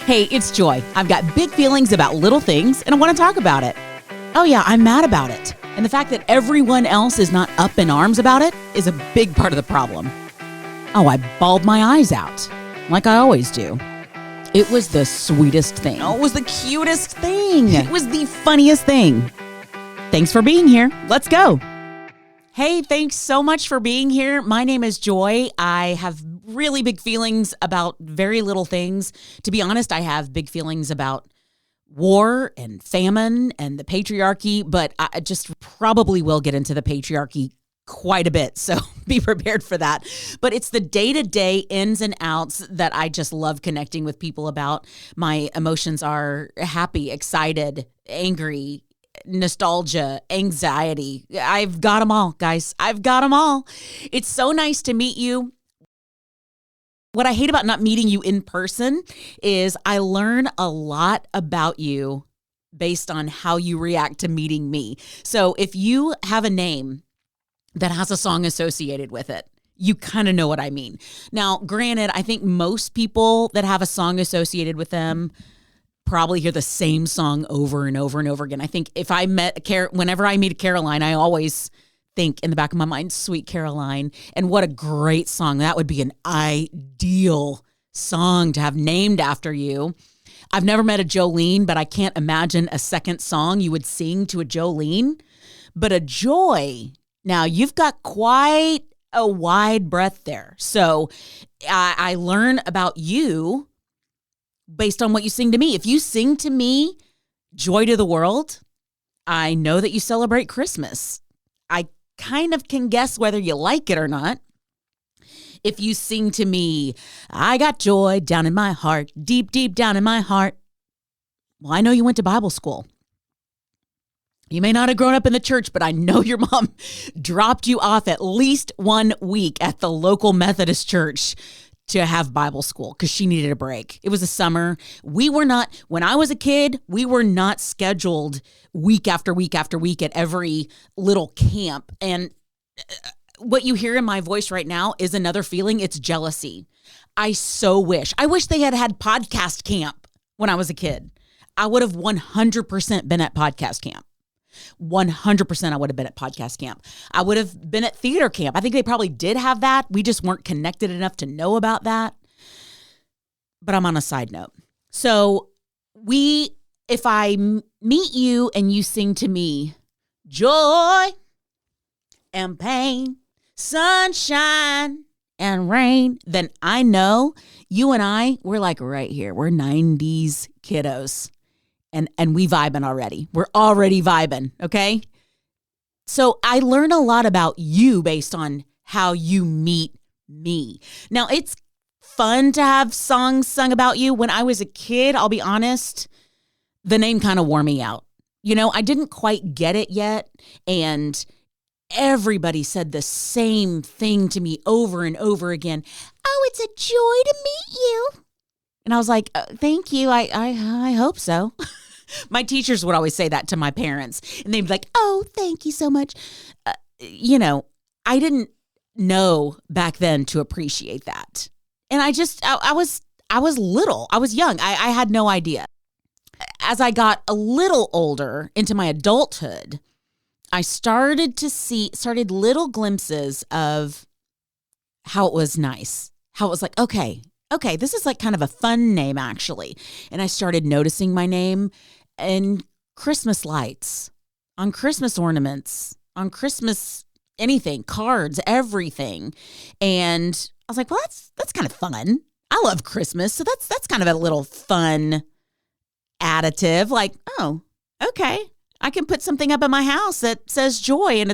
Hey, it's Joy. I've got big feelings about little things, and I want to talk about it. Oh yeah, I'm mad about it. And the fact that everyone else is not up in arms about it is a big part of the problem. Oh, I bawled my eyes out, like I always do. It was the sweetest thing. Oh, it was the cutest thing. It was the funniest thing. Thanks for being here. Let's go. Hey, thanks so much for being here. My name is Joy. I have really big feelings about very little things. To be honest, I have big feelings about war and famine and the patriarchy, but I just probably will get into the patriarchy quite a bit, so be prepared for that. But it's the day-to-day ins and outs that I just love connecting with people about. My emotions are happy, excited, angry, nostalgia, anxiety. I've got them all, guys. I've got them all. It's so nice to meet you. What I hate about not meeting you in person is I learn a lot about you based on how you react to meeting me. So if you have a name that has a song associated with it, you kind of know what I mean. Now, granted, I think most people that have a song associated with them probably hear the same song over and over and over again. I think if I met whenever I meet a Caroline, I always think in the back of my mind, Sweet Caroline. And what a great song. That would be an ideal song to have named after you. I've never met a Jolene, but I can't imagine a second song you would sing to a Jolene. But a Joy, now you've got quite a wide breadth there. So I learn about you based on what you sing to me. If you sing to me Joy to the World, I know that you celebrate Christmas. I kind of can guess whether you like it or not. If you sing to me, I got joy down in my heart, deep, deep down in my heart. Well, I know you went to Bible school. You may not have grown up in the church, but I know your mom dropped you off at least 1 week at the local Methodist church to have Bible school because she needed a break. It was the summer. When I was a kid, we were not scheduled week after week after week at every little camp. And what you hear in my voice right now is another feeling. It's jealousy. I wish they had podcast camp when I was a kid. I would have 100% been at podcast camp. 100% I would have been at podcast camp. I would have been at theater camp. I think they probably did have that. We just weren't connected enough to know about that. But I'm on a side note. So if I meet you and you sing to me, joy and pain, sunshine and rain, then I know you and we're like right here. We're 90s kiddos. And we vibing already. We're already vibing, okay? So I learn a lot about you based on how you meet me. Now, it's fun to have songs sung about you. When I was a kid, I'll be honest, the name kind of wore me out. You know, I didn't quite get it yet. And everybody said the same thing to me over and over again. Oh, it's a joy to meet you. And I was like, thank you. I hope so. My teachers would always say that to my parents, and they'd be like, oh, thank you so much. I didn't know back then to appreciate that. And I was little. I was young. I had no idea. As I got a little older into my adulthood, I started little glimpses of how it was nice, how it was like, okay, this is like kind of a fun name, actually. And I started noticing my name in Christmas lights, on Christmas ornaments, on Christmas anything, cards, everything. And I was like, well, that's kind of fun. I love Christmas. So that's kind of a little fun additive. Like, oh, okay. I can put something up in my house that says joy, and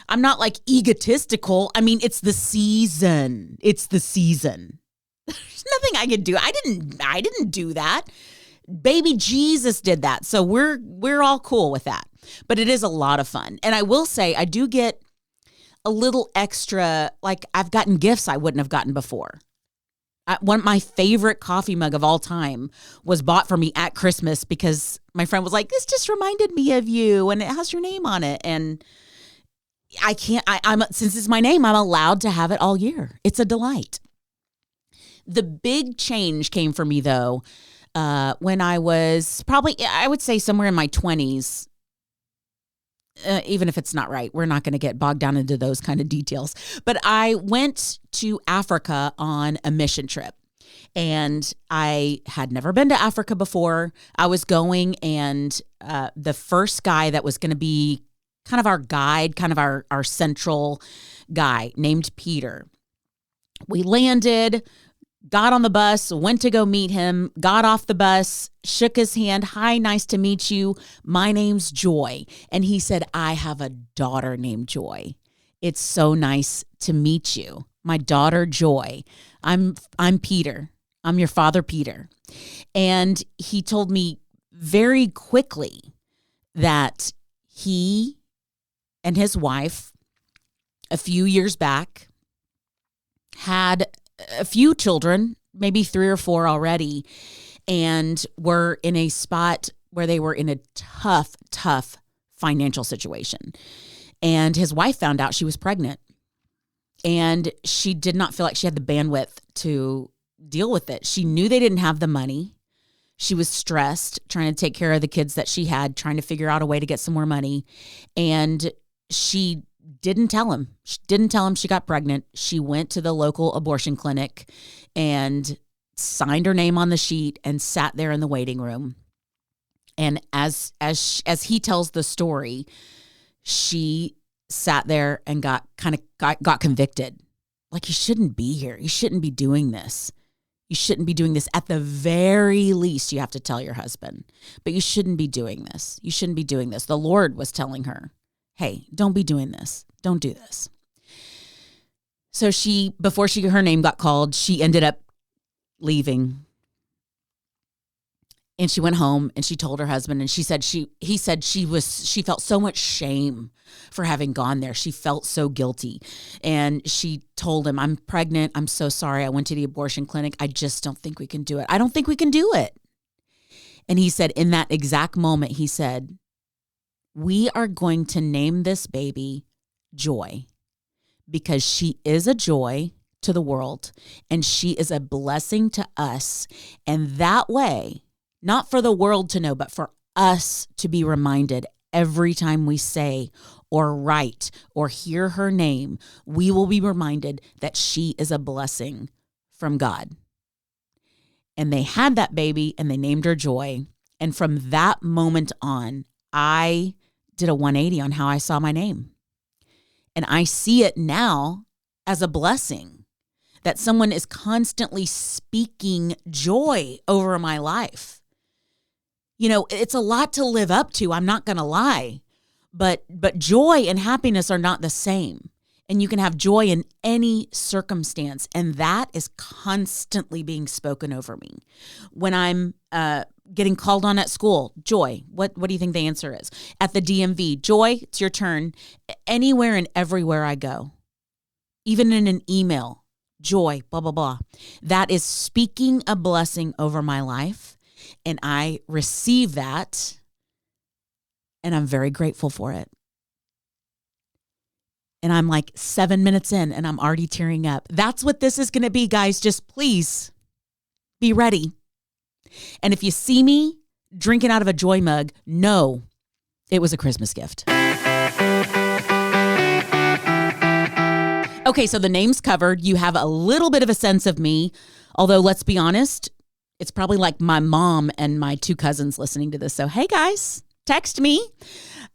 I'm not like egotistical. I mean, it's the season. It's the season. There's nothing I could do. I didn't do that. Baby Jesus did that. So we're all cool with that. But it is a lot of fun. And I will say I do get a little extra, like I've gotten gifts I wouldn't have gotten before. One of my favorite coffee mug of all time was bought for me at Christmas because my friend was like, this just reminded me of you and it has your name on it. And since it's my name, I'm allowed to have it all year. It's a delight. The big change came for me though when I was probably, I would say somewhere in my 20s. Even if it's not right, we're not going to get bogged down into those kind of details. But I went to Africa on a mission trip. And I had never been to Africa before. I was going, and the first guy that was going to be kind of our guide, kind of our central guy, named Peter. We landed, got on the bus, went to go meet him, got off the bus, shook his hand. Hi, nice to meet you. My name's Joy. And he said, I have a daughter named Joy. It's so nice to meet you. My daughter, Joy. I'm Peter. I'm your father, Peter. And he told me very quickly that he and his wife, a few years back, had a few children, maybe 3 or 4 already, and were in a spot where they were in a tough financial situation. And his wife found out she was pregnant, and she did not feel like she had the bandwidth to deal with it. She knew they didn't have the money. She was stressed, trying to take care of the kids that she had, trying to figure out a way to get some more money. And she didn't tell him. She didn't tell him she got pregnant. She went to the local abortion clinic and signed her name on the sheet and sat there in the waiting room. And as he tells the story, she sat there and got convicted. Like, you shouldn't be here. You shouldn't be doing this. You shouldn't be doing this. At the very least, you have to tell your husband. But you shouldn't be doing this. You shouldn't be doing this. The Lord was telling her, hey, don't be doing this. Don't do this. So before her name got called, she ended up leaving. And she went home and she told her husband, and he said she felt so much shame for having gone there. She felt so guilty. And she told him, I'm pregnant. I'm so sorry. I went to the abortion clinic. I just don't think we can do it. I don't think we can do it. And he said, in that exact moment, he said, we are going to name this baby Joy, because she is a joy to the world and she is a blessing to us. And that way, not for the world to know, but for us to be reminded every time we say or write or hear her name, we will be reminded that she is a blessing from God. And they had that baby and they named her Joy. And from that moment on, I did a 180 on how I saw my name. And I see it now as a blessing that someone is constantly speaking joy over my life. You know, it's a lot to live up to. I'm not going to lie, but joy and happiness are not the same. And you can have joy in any circumstance. And that is constantly being spoken over me. When I'm getting called on at school, joy. What do you think the answer is? At the DMV, joy, it's your turn. Anywhere and everywhere I go, even in an email, joy, blah, blah, blah. That is speaking a blessing over my life. And I receive that. And I'm very grateful for it. And I'm like 7 minutes in and I'm already tearing up. That's what this is going to be, guys. Just please be ready. And if you see me drinking out of a joy mug, know it was a Christmas gift. Okay, so the name's covered. You have a little bit of a sense of me. Although, let's be honest, it's probably like my mom and my 2 cousins listening to this. So, hey, guys, text me.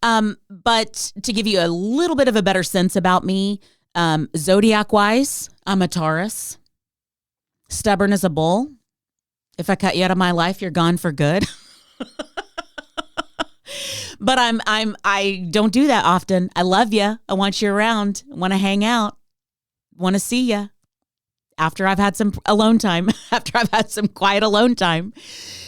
But to give you a little bit of a better sense about me, zodiac-wise, I'm a Taurus. Stubborn as a bull. If I cut you out of my life, you're gone for good. But I don't do that often. I love you. I want you around. I want to hang out. Want to see you after I've had some alone time, after I've had some quiet alone time.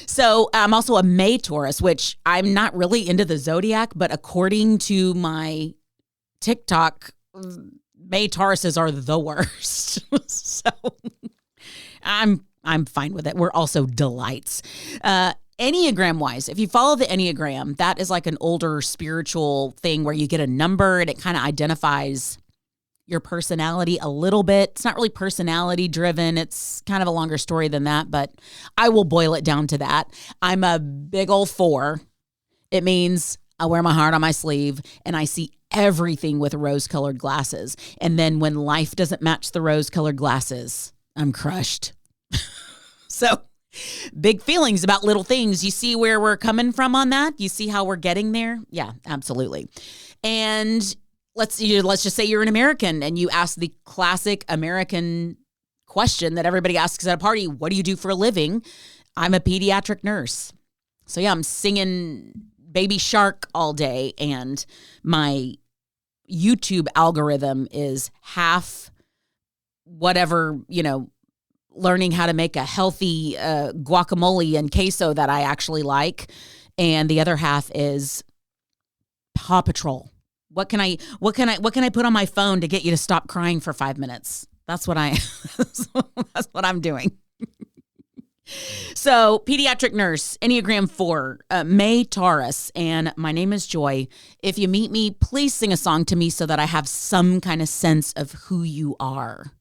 So I'm also a May Taurus, which I'm not really into the zodiac, but according to my TikTok, May Tauruses are the worst. So I'm fine with it. We're also delights. Enneagram-wise, if you follow the Enneagram, that is like an older spiritual thing where you get a number and it kind of identifies your personality a little bit. It's not really personality driven. It's kind of a longer story than that, but I will boil it down to that. I'm a big old 4. It means I wear my heart on my sleeve and I see everything with rose-colored glasses. And then when life doesn't match the rose-colored glasses, I'm crushed. So big feelings about little things. You see where we're coming from on that? You see how we're getting there? Yeah, absolutely. And let's just say you're an American and you ask the classic American question that everybody asks at a party. What do you do for a living? I'm a pediatric nurse. So yeah, I'm singing Baby Shark all day, and my YouTube algorithm is half whatever, learning how to make a healthy guacamole and queso that I actually like, and the other half is Paw Patrol. What can I put on my phone to get you to stop crying for 5 minutes? That's what that's what I'm doing. So, pediatric nurse, Enneagram 4, May Taurus, and my name is Joy. If you meet me, please sing a song to me so that I have some kind of sense of who you are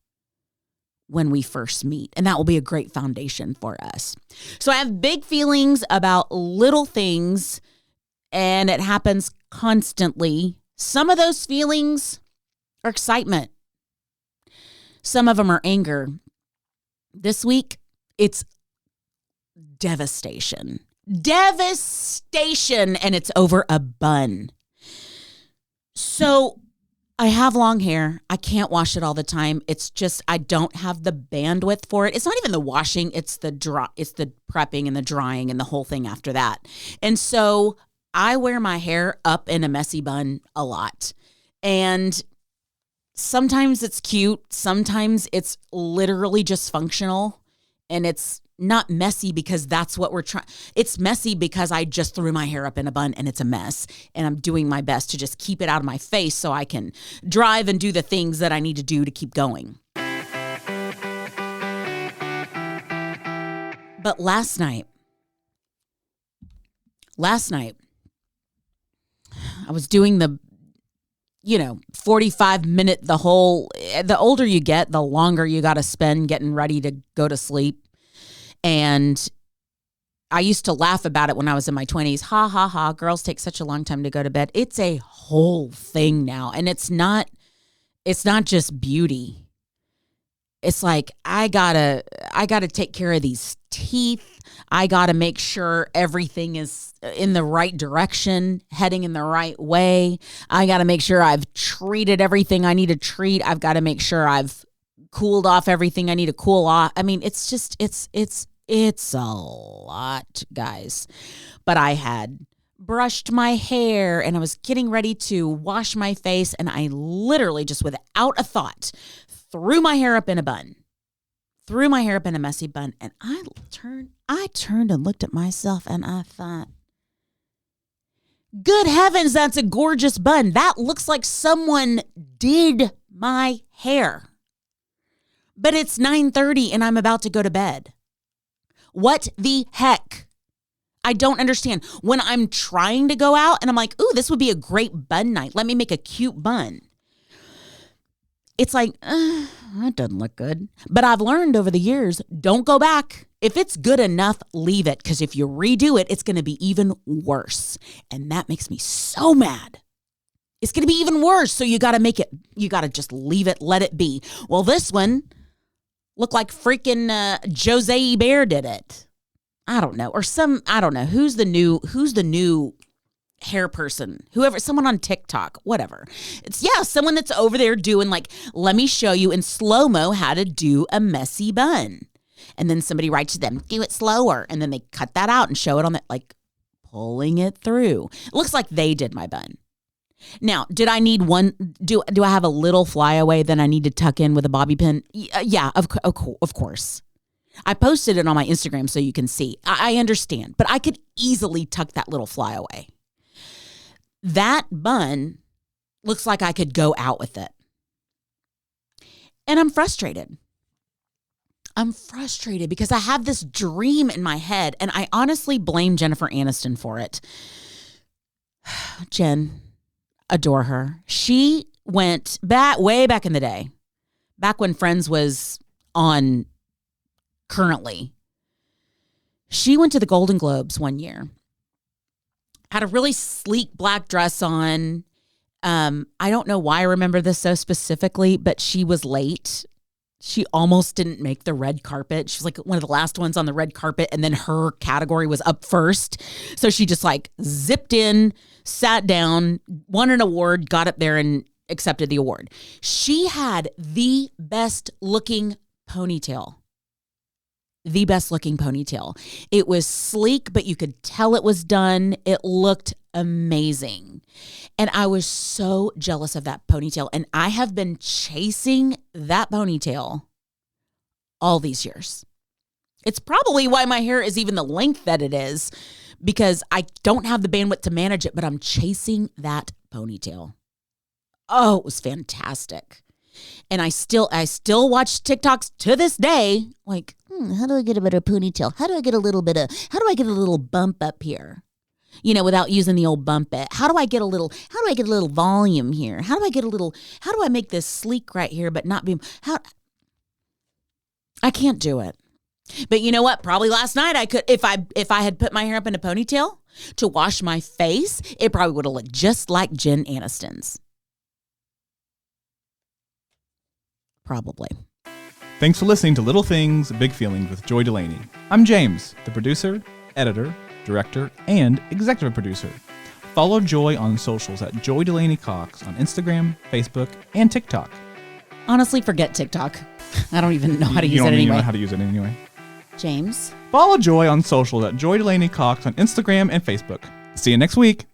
when we first meet. And that will be a great foundation for us. So I have big feelings about little things, and it happens constantly. Some of those feelings are excitement. Some of them are anger. This week, it's devastation. Devastation, and it's over a bun. So I have long hair. I can't wash it all the time. It's just I don't have the bandwidth for it. It's not even the washing, it's the prepping and the drying and the whole thing after that. And so I wear my hair up in a messy bun a lot. And sometimes it's cute, sometimes it's literally just functional, and it's not messy because that's what we're trying. It's messy because I just threw my hair up in a bun and it's a mess, and I'm doing my best to just keep it out of my face so I can drive and do the things that I need to do to keep going. But last night, I was doing the 45-minute, the older you get, the longer you got to spend getting ready to go to sleep. And I used to laugh about it when I was in my 20s. Ha, ha, ha. Girls take such a long time to go to bed. It's a whole thing now. And it's not just beauty. It's like, I gotta take care of these teeth. I gotta make sure everything is in the right direction, heading in the right way. I gotta make sure I've treated everything I need to treat. I've got to make sure I've cooled off everything I need to cool off. I mean, it's a lot, guys. But I had brushed my hair and I was getting ready to wash my face, and I literally just without a thought threw my hair up in a messy bun, and I turned and looked at myself and I thought, good heavens, that's a gorgeous bun. That looks like someone did my hair. But it's 9:30 and I'm about to go to bed. What the heck? I don't understand. When I'm trying to go out and I'm like, ooh, this would be a great bun night. Let me make a cute bun. It's like, that doesn't look good. But I've learned over the years, don't go back. If it's good enough, leave it. Because if you redo it, it's going to be even worse. And that makes me so mad. It's going to be even worse. So you got to just leave it, let it be. Well, this one looked like freaking Jose Bear did it. I don't know. I don't know. Who's the new hair person? Someone on TikTok, whatever. It's someone that's over there doing like, let me show you in slow-mo how to do a messy bun. And then somebody writes to them, do it slower. And then they cut that out and show it on that, like pulling it through. It looks like they did my bun. Now, did I need one? Do I have a little flyaway that I need to tuck in with a bobby pin? Yeah, of course. I posted it on my Instagram so you can see. I understand, but I could easily tuck that little flyaway. That bun looks like I could go out with it. And I'm frustrated. Because I have this dream in my head, and I honestly blame Jennifer Aniston for it. Jen, adore her. She went way back in the day, back when Friends was on currently. She went to the Golden Globes one year, had a really sleek black dress on. I don't know why I remember this so specifically, but she was late. She almost didn't make the red carpet. She was like one of the last ones on the red carpet, and then her category was up first. So she just like zipped in, sat down, won an award, got up there and accepted the award. She had the best looking ponytail. The best looking ponytail. It was sleek, but you could tell it was done. It looked amazing. And I was so jealous of that ponytail. And I have been chasing that ponytail all these years. It's probably why my hair is even the length that it is, because I don't have the bandwidth to manage it, but I'm chasing that ponytail. Oh, it was fantastic. And I still watch TikToks to this day. Like, how do I get a better ponytail? How do I get a little bump up here? You know, without using the old bump it. How do I get a little volume here? How do I make this sleek right here, but not be, I can't do it. But you know what? Probably last night I could, if I had put my hair up in a ponytail to wash my face, it probably would have looked just like Jen Aniston's. Probably. Thanks for listening to Little Things, Big Feelings with Joy Delaney. I'm James, the producer, editor, director, and executive producer. Follow Joy on socials at Joy Delaney Cox on Instagram, Facebook, and TikTok. Honestly, forget TikTok. I don't even know how to use it anyway. You don't know how to use it anyway. James. Follow Joy on socials at Joy Delaney Cox on Instagram and Facebook. See you next week.